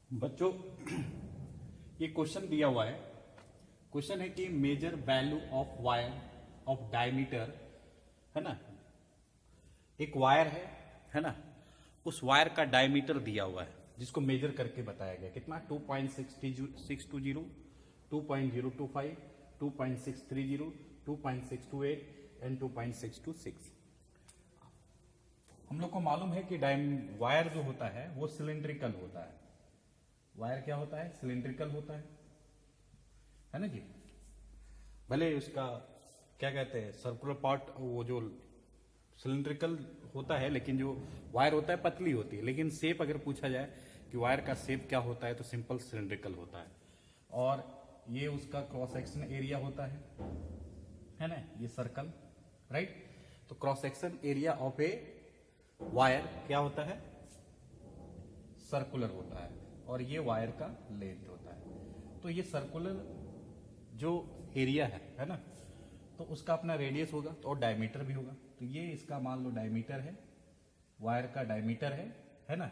बच्चों ये क्वेश्चन दिया हुआ है। क्वेश्चन है कि measure value of wire of diameter, है ना। एक वायर है ना, उस वायर का डायमीटर दिया हुआ है जिसको मेजर करके बताया गया। कितना? 2.620, 2.025, 2.630, 2.628 एंड 2.626। हम लोग को मालूम है कि वायर जो होता है वो सिलिंड्रिकल होता है। वायर क्या होता है? सिलिंड्रिकल होता है ना जी। भले उसका क्या कहते हैं, सर्कुलर पार्ट वो जो सिलिंड्रिकल होता है, लेकिन जो वायर होता है पतली होती है। लेकिन शेप अगर पूछा जाए कि वायर का शेप क्या होता है तो सिंपल सिलिंड्रिकल होता है। और ये उसका क्रॉस सेक्शन एरिया होता है ना, ये सर्कल, राइट। तो cross section area of a wire क्या होता है? सर्कुलर होता है। और ये वायर का लेंथ होता है। तो ये सर्कुलर जो एरिया है ना, तो उसका अपना रेडियस होगा और डायमीटर भी होगा। तो ये इसका मान लो डायमीटर है, वायर का डायमीटर है ना।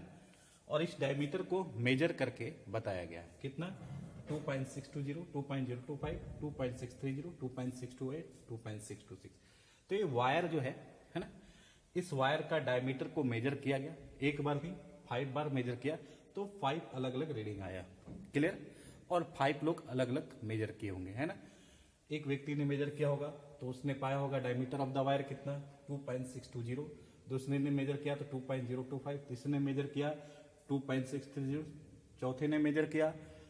और इस डायमीटर को मेजर करके बताया गया है। कितना? 2.620, 2.025, 2.630, 2.628, 2.626। तो ये वायर जो है ना, इस वायर का डायमीटर को मेजर किया गया। एक बार नहीं, 5 बार मेजर किया तो 5 अलग अलग रीडिंग आया। क्लियर? और 5 लोग अलग अलग मेजर किए होंगे, है ना। एक व्यक्ति ने मेजर किया होगा तो उसने पाया होगा डायमीटर ऑफ द वायर कितना? 2.620। दूसरे ने मेजर किया तो 2.025। तीसरे ने मेजर किया 2.630। चौथे ने मेजर किया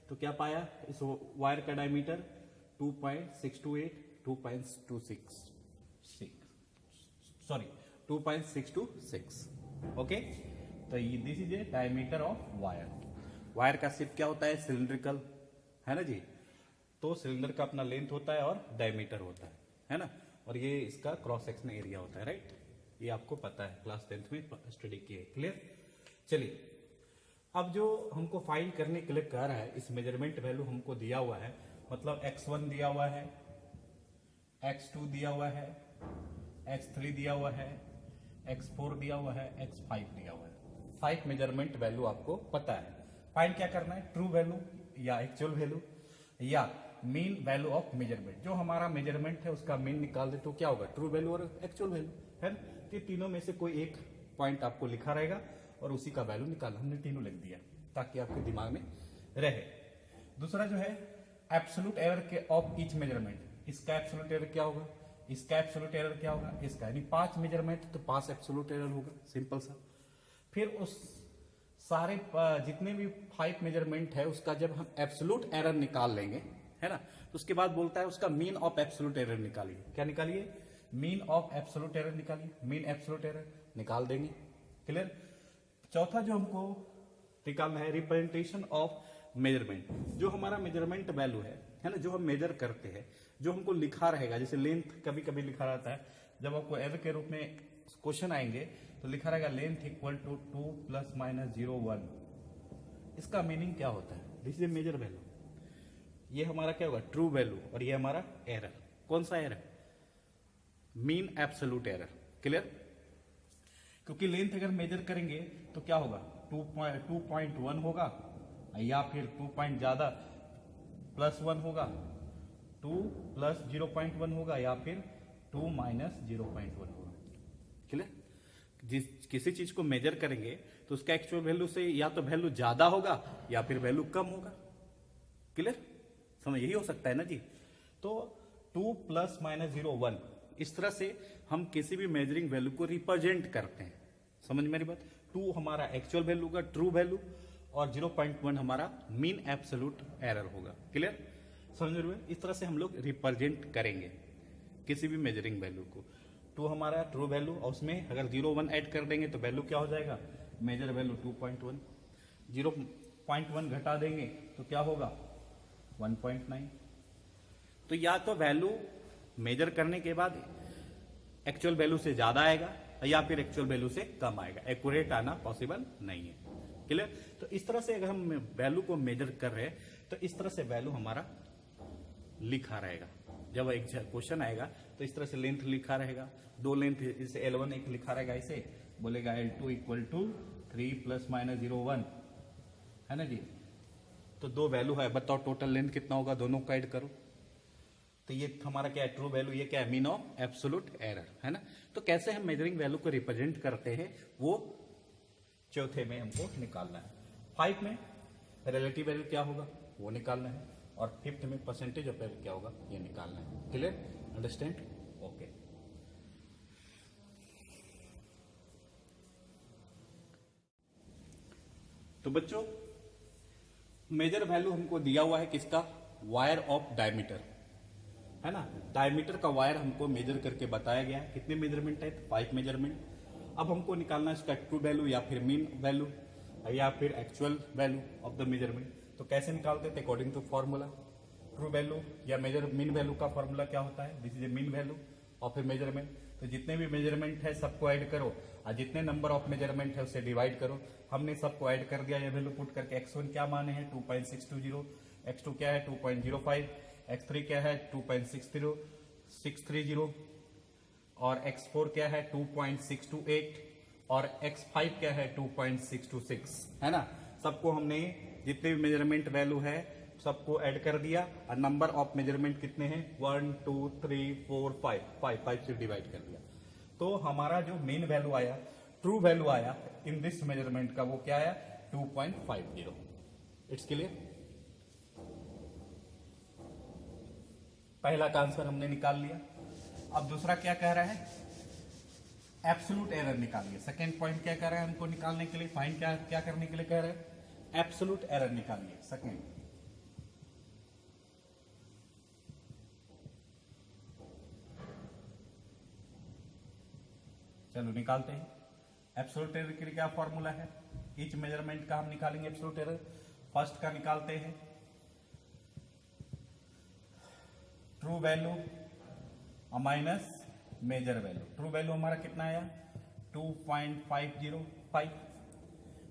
तो क्या पाया? इस वायर का डायमीटर 2.628, 2.626। ओके, तो this is A diameter of wire. Wire का शेप क्या होता है? सिलिंड्रिकल, है ना जी। तो सिलेंडर का अपना लेंथ होता है और डायमीटर होता है ना। और ये इसका क्रॉस सेक्शन एरिया होता है, राइट। ये आपको पता है, क्लास 10th में स्टडी किए। क्लियर? चलिए, अब जो हमको फाइंड करने के लिए कह रहा है, इस मेजरमेंट वैल्यू हमको दिया हुआ है। मतलब x1 दिया हुआ है, x2 दिया हुआ है, x3 दिया हुआ है, x4 दिया हुआ है, x5 दिया हुआ है। 5 मेजरमेंट वैल्यू आपको पता है। फाइंड क्या करना है? ट्रू वैल्यू या एक्चुअल वैल्यू या मीन वैल्यू ऑफ मेजरमेंट। जो हमारा मेजरमेंट है उसका मीन निकाल दे तो क्या होगा? ट्रू वैल्यू और एक्चुअल वैल्यू, है ना। तो तीनों में से कोई एक पॉइंट आपको लिखा रहेगा और उसी का वैल्यू निकालना। हमने तीनों लिख दिया ताकि आपके दिमाग में रहे। दूसरा जो है एब्सोल्यूट एरर के ऑफ ईच मेजरमेंट। इसका एब्सोल्यूट एरर क्या होगा? इसका एब्सोल्यूट एरर क्या होगा? इसका, यानी 5 मेजरमेंट तो 5 एब्सोल्यूट एरर होगा, सिंपल सा। फिर उस सारे जितने भी 5 मेजरमेंट है उसका जब हम एब्सोल्यूट एरर निकाल लेंगे, है ना, तो उसके बाद बोलता है उसका मीन ऑफ एब्सोल्यूट एरर निकालिए। क्या निकालिए? मीन ऑफ एब्सोल्यूट एरर निकालिए। मीन एब्सोल्यूट एरर निकाल देंगे। क्लियर? चौथा जो हमको निकालना है रिप्रेजेंटेशन ऑफ मेजरमेंट। जो हमारा मेजरमेंट वैल्यू है ना, जो हम मेजर करते हैं, जो हमको लिखा रहेगा, जैसे लेंथ कभी कभी लिखा रहता है। जब आपको एरर के रूप में क्वेश्चन आएंगे तो लिखा रहेगा लेंथ इक्वल टू 2 ± 0.1। इसका मीनिंग क्या होता है? This is measure value. ये हमारा क्या होगा? True value. और ये हमारा एरर। कौन सा error? Mean absolute error. Clear? क्योंकि लेंथ अगर मेजर करेंगे तो क्या होगा? 2.1 होगा या फिर 2 पॉइंट ज्यादा +1 होगा, 2 + 0.1 होगा या फिर 2 - 0.1 होगा। क्लियर? किसी चीज को मेजर करेंगे तो उसका एक्चुअल वैल्यू से या तो वैल्यू ज्यादा होगा या फिर वैल्यू कम होगा। क्लियर? समझ यही हो सकता है ना जी। तो 2 ± 0.1, इस तरह से हम किसी भी मेजरिंग वैल्यू को रिप्रेजेंट करते हैं। समझ मेरी बात? 2 हमारा एक्चुअल वैल्यू का ट्रू वैल्यू और 0.1 हमारा मीन एब्सोल्यूट एरर होगा। क्लियर? समझ मेरी बात? इस तरह से हम लोग रिप्रेजेंट करेंगे किसी भी मेजरिंग वैल्यू को। 2 हमारा ट्रू वैल्यू और उसमें अगर 0.1 ऐड कर देंगे तो वैल्यू क्या हो जाएगा? Major value 2.1। 0.1 घटा देंगे तो क्या होगा? 1.9। तो या तो वैल्यू मेजर करने के बाद एक्चुअल वैल्यू से ज्यादा आएगा या फिर एक्चुअल वैल्यू से कम आएगा। एक्यूरेट आना पॉसिबल नहीं है। क्लियर? तो इस तरह से अगर हम वैल्यू को मेजर कर रहे हैं तो इस तरह से वैल्यू हमारा लिखा रहेगा। जब एक क्वेश्चन आएगा तो इस तरह से लेंथ लिखा रहेगा। 2 लेंथ, इसे L1 एक लिखा रहेगा, इसे बोलेगा L2 = 3 ± 0.1, है ना जी। तो दो वैल्यू है, बताओ टोटल लेंथ कितना होगा, दोनों का ऐड करो। तो ये हमारा क्या है, ट्रू वैल्यू, ये क्या है, मीन ऑफ एब्सोल्यूट एरर, है ना। तो कैसे हम मेजरिंग वैल्यू को रिप्रेजेंट करते हैं वो चौथे में हमको निकालना है। 5 में रिलेटिव वैल्यू क्या होगा वो निकालना है, और 5th में परसेंटेज ऑफ एरर क्या होगा ये निकालना है। Clear, understand, okay. तो बच्चों मेजर वैल्यू हमको दिया हुआ है किसका, वायर ऑफ डायमीटर, है ना। डायमीटर का वायर हमको मेजर करके बताया गया है, कितने मेजरमेंट है, 5 मेजरमेंट। अब हमको निकालना है इसका ट्रू वैल्यू या फिर मीन वैल्यू या फिर actual value of the measurement. तो कैसे निकालते थे, according to formula. True value या मीन वैल्यू का फॉर्मूला क्या होता है, this is a mean value of a measurement. तो जितने भी मेजरमेंट है सबको ऐड करो, और जितने नंबर ऑफ मेजरमेंट है उसे डिवाइड करो। हमने सबको ऐड कर दिया, ये वैल्यू पुट करके x1 क्या माने हैं 2.620, x2 क्या है 2.05, x3 क्या है 2.630, और x4 क्या है 2.628, और x5 क्या है 2.626, है ना। सबको हमने जितने भी मेजरमेंट वैल्यू है सबको ऐड कर दिया, और नंबर ऑफ मेजरमेंट कितने हैं 1 2 3 4 5 से डिवाइड कर दिया। तो हमारा जो मेन वैल्यू आया, ट्रू वैल्यू आया इन दिस मेजरमेंट का, वो क्या आया 2.50। It's clear. पहला का आंसर हमने निकाल लिया। अब दूसरा क्या कह रहा है, एब्सोल्यूट एरर निकालिए। सेकेंड पॉइंट क्या कह रहा है हमको निकालने के लिए, फाइंड क्या करने के लिए कह रहा है, एब्सोल्यूट एरर निकालिए। सेकेंड, चलो निकालते हैं। एब्सोल्यूट एरर के लिए क्या फॉर्मूला है, ईच मेजरमेंट का हम निकालेंगे एब्सोल्यूट एरर। फर्स्ट का निकालते हैं true value minus measure value. True value हमारा कितना आया 2.505,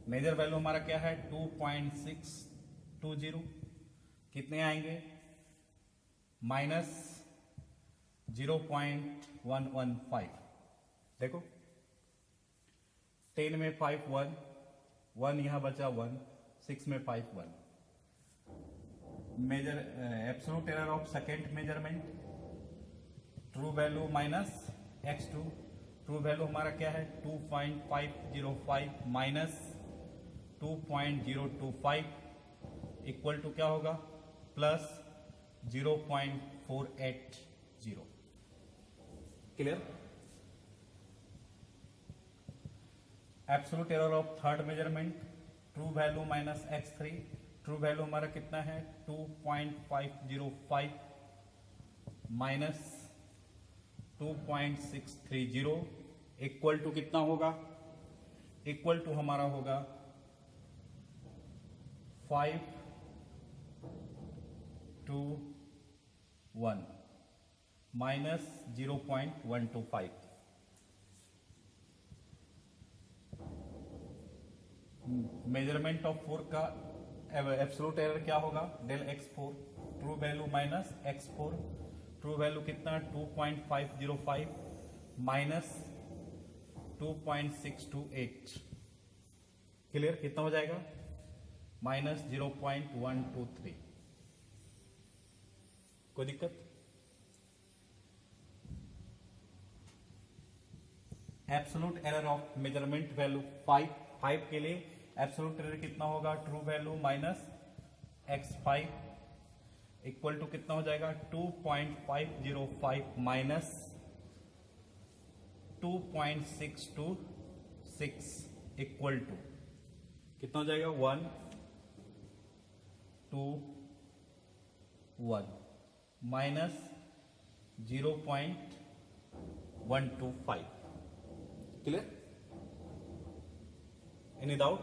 मेजर वैल्यू हमारा क्या है 2.620, कितने आएंगे माइनस 0.115। देखो 10 में 5 1 यहां बचा 1, 6 में 5 1। Measure absolute error of second measurement, true value minus x2। True value हमारा क्या है 2.505 माइनस 2.025 इक्वल टू क्या होगा plus 0.480। Clear. Absolute error of third measurement, true value minus x3। True value हमारा कितना है 2.505 माइनस 2.630 इक्वल टू कितना होगा, इक्वल टू हमारा होगा 521 माइनस 0.125। मेजरमेंट ऑफ 4 का एब्सोल्यूट एरर क्या होगा del x4। True value minus x4, true value कितना 2.505 माइनस 2.628। क्लियर, कितना हो जाएगा माइनस 0.123। कोई दिक्कत। Absolute error of measurement value 5 के लिए एब्सोल्यूट एरर कितना होगा true value minus x5 equal to कितना हो जाएगा 2.505 माइनस 2.626 इक्वल टू कितना हो जाएगा 1 2 1 माइनस 0.125। Clear, any doubt.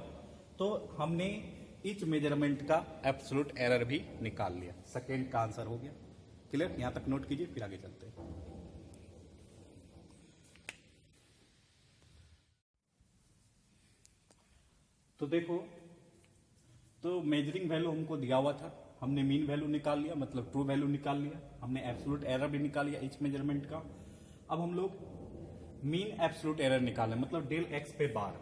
तो हमने ईच मेजरमेंट का एब्सोल्यूट एरर भी निकाल लिया, सेकेंड का आंसर हो गया। क्लियर, यहां तक नोट कीजिए फिर आगे चलते हैं। तो देखो, तो मेजरिंग वैल्यू हमको दिया हुआ था, हमने मीन वैल्यू निकाल लिया, मतलब ट्रू वैल्यू निकाल लिया, हमने एब्सोल्यूट एरर भी निकाल लिया ईच मेजरमेंट का। अब हम लोग मीन एब्सोल्यूट एरर निकालें, मतलब डेल एक्स पे बार,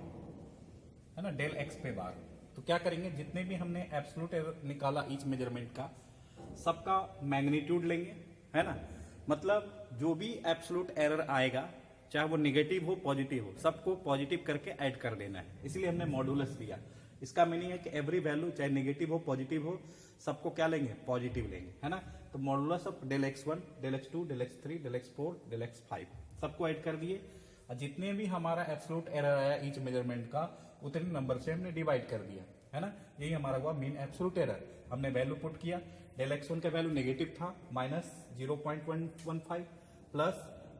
है ना, डेल एक्स पे बार। तो तो क्या करेंगे, जितने भी हमने एब्सोल्यूट एरर निकाला ईच मेजरमेंट का, सबका मैग्नीट्यूड लेंगे, है ना। मतलब जो भी एब्सोल्यूट एरर आएगा, चाहे वो निगेटिव हो पॉजिटिव हो, सबको पॉजिटिव करके ऐड कर देना है, इसलिए हमने मॉडुलस लिया। इसका मीनिंग है कि एवरी वैल्यू चाहे नेगेटिव हो पॉजिटिव हो, सबको क्या लेंगे, पॉजिटिव लेंगे, है ना। तो modulus of del x1, del x2, del x3, del x4, del x5 सबको ऐड कर दिए, और जितने भी हमारा एब्सोल्यूट एरर आया ईच मेजरमेंट का, उतने नंबर से हमने डिवाइड कर दिया, है ना। यही हमारा हुआ मीन एब्सोल्यूट एरर। हमने वैल्यू पुट किया, डेल x1 का वैल्यू नेगेटिव था माइनस 0.115 प्लस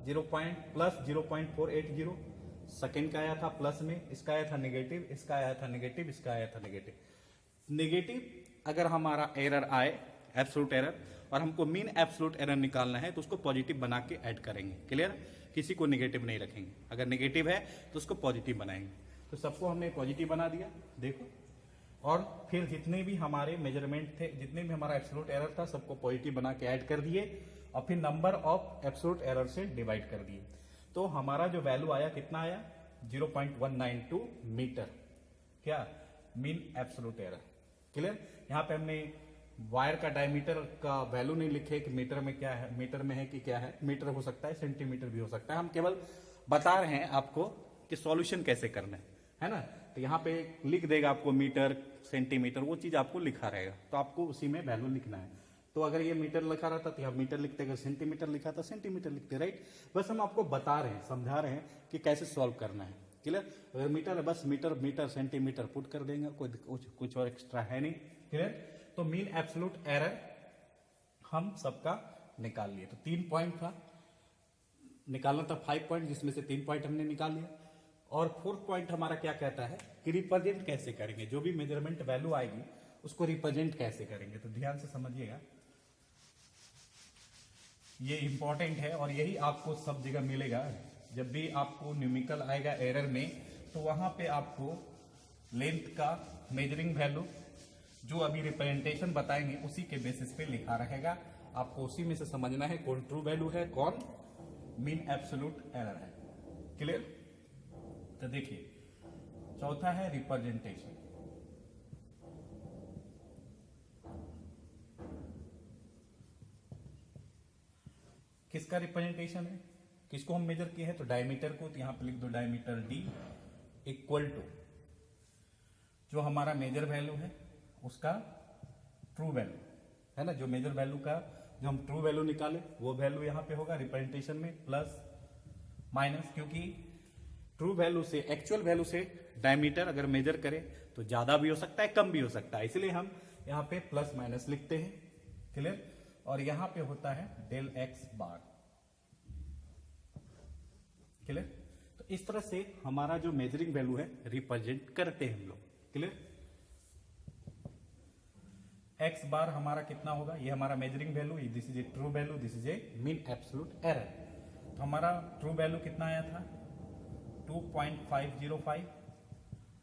0.480, सेकेंड का आया था प्लस में, इसका आया था नेगेटिव, इसका आया था नेगेटिव, इसका आया था नेगेटिव। नेगेटिव अगर हमारा एरर आए एब्सोल्यूट एरर, और हमको मीन एब्सोल्यूट एरर निकालना है, तो उसको पॉजिटिव बना के ऐड करेंगे, क्लियर। किसी को नेगेटिव नहीं रखेंगे, अगर नेगेटिव है तो उसको पॉजिटिव बनाएंगे। तो सबको हमने पॉजिटिव बना दिया, देखो। और फिर जितने भी हमारे मेजरमेंट थे, जितने भी हमारा एब्सोल्यूट एरर था, सबको पॉजिटिव बना के ऐड कर दिए, और फिर नंबर ऑफ एब्सोल्यूट एरर से डिवाइड कर दिए। तो हमारा जो वैल्यू आया कितना आया, 0.192 मीटर, क्या मीन एब्सोल्यूट एरर, क्लियर। यहाँ पे हमने वायर का डायमीटर का वैल्यू नहीं लिखे कि मीटर में क्या है, मीटर में है कि क्या है, मीटर हो सकता है, सेंटीमीटर भी हो सकता है। हम केवल बता रहे हैं आपको कि सॉल्यूशन कैसे करना है ना। तो यहाँ पे लिख देगा आपको मीटर सेंटीमीटर, वो चीज आपको लिखा रहेगा, तो आपको उसी में वैल्यू लिखना है। तो अगर ये मीटर लिखा रहता तो यहाँ मीटर लिखते, अगर सेंटीमीटर लिखा था सेंटीमीटर लिखते, राइट। बस हम आपको बता रहे हैं, समझा रहे हैं कि कैसे सॉल्व करना है, क्लियर। अगर मीटर है, बस मीटर मीटर सेंटीमीटर पुट कर देंगे, कोई कुछ और एक्स्ट्रा है नहीं, क्लियर। तो मीन एब्सोल्यूट एरर हम सबका निकाल लिए। तो 3 पॉइंट था, निकालना था 5 पॉइंट, जिसमें से 3 पॉइंट हमने निकाल लिया। और 4th पॉइंट हमारा क्या कहता है कि रिप्रेजेंट कैसे करेंगे, जो भी मेजरमेंट वैल्यू आएगी उसको रिप्रेजेंट कैसे करेंगे। तो ध्यान से समझिएगा, ये इंपॉर्टेंट है, और यही आपको सब जगह मिलेगा। जब भी आपको न्यूमेरिकल आएगा एरर में, तो वहां पे आपको लेंथ का मेजरिंग वैल्यू, जो अभी रिप्रेजेंटेशन बताएंगे, उसी के बेसिस पे लिखा रहेगा। आपको उसी में से समझना है कौन ट्रू वैल्यू है, कौन मीन एब्सोल्यूट एरर है, क्लियर। तो देखिए, चौथा है रिप्रेजेंटेशन। किसका रिप्रेजेंटेशन है, किसको हम मेजर किए हैं, तो डायमीटर को। तो यहां पे लिख दो डायमीटर डी इक्वल टू जो हमारा मेजर वैल्यू है उसका ट्रू वैल्यू, है ना। जो मेजर वैल्यू का जो हम ट्रू वैल्यू निकाले, वो वैल्यू यहां पे होगा रिप्रेजेंटेशन में, प्लस माइनस, क्योंकि ट्रू वैल्यू से, एक्चुअल वैल्यू से डायमीटर अगर मेजर करें तो ज्यादा भी हो सकता है, कम भी हो सकता है, इसलिए हम यहां पे प्लस माइनस लिखते हैं, क्लियर। और यहां पे होता है डेल एक्स बार, क्लियर। तो इस तरह से हमारा जो मेजरिंग वैल्यू है रिप्रेजेंट करते हैं हम लोग, क्लियर। एक्स बार हमारा कितना होगा, ये हमारा measuring value, this is A true value, this is a mean absolute error. तो हमारा ट्रू वैल्यू कितना आया था 2.505,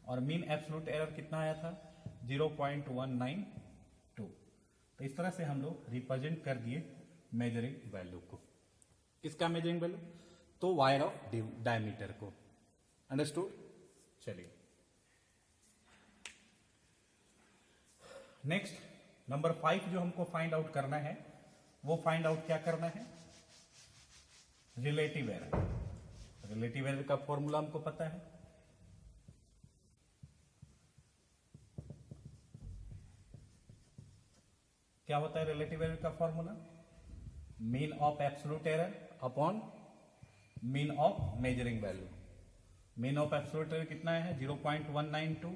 और मीन एब्सोल्यूट एरर कितना आया था 0.192। तो इस तरह से हम लोग रिप्रेजेंट कर दिए मेजरिंग वैल्यू को। किसका मेजरिंग वैल्यू, तो वायर ऑफ डायमीटर को, अंडरस्टूड। चलिए नेक्स्ट नंबर 5 जो हमको फाइंड आउट करना है, वो फाइंड आउट क्या करना है, रिलेटिव एरर। रिलेटिव एरर का फॉर्मूला हमको पता है, क्या होता है रिलेटिव एरर का formula, mean of absolute error upon mean of measuring value. Mean of absolute error कितना है 0.192,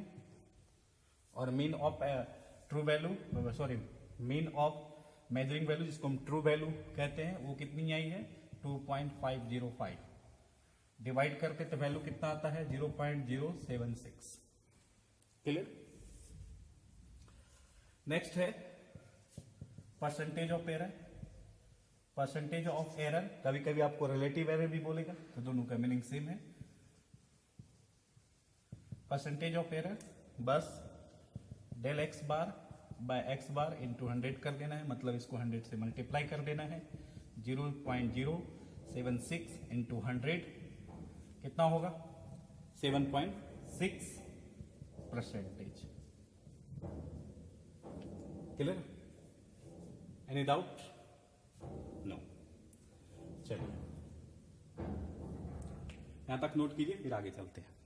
और mean of true value, sorry mean of measuring value जिसको हम ट्रू वैल्यू कहते हैं, वो कितनी आई है 2.505। डिवाइड करके तो वैल्यू कितना आता है 0.076, क्लियर। नेक्स्ट है percentage of error. Percentage of error कभी कभी आपको रिलेटिव एरर भी बोलेगा, तो दोनों का मीनिंग सेम है। परसेंटेज ऑफ एरर बस डेल एक्स बार बाय एक्स बार इंटू 100 कर देना है, मतलब इसको 100 से मल्टीप्लाई कर देना है। 0.076 इंटू 100 कितना होगा 7.6%, क्लियर? Any doubt? नो। चलिए यहां तक नोट कीजिए, फिर आगे चलते हैं।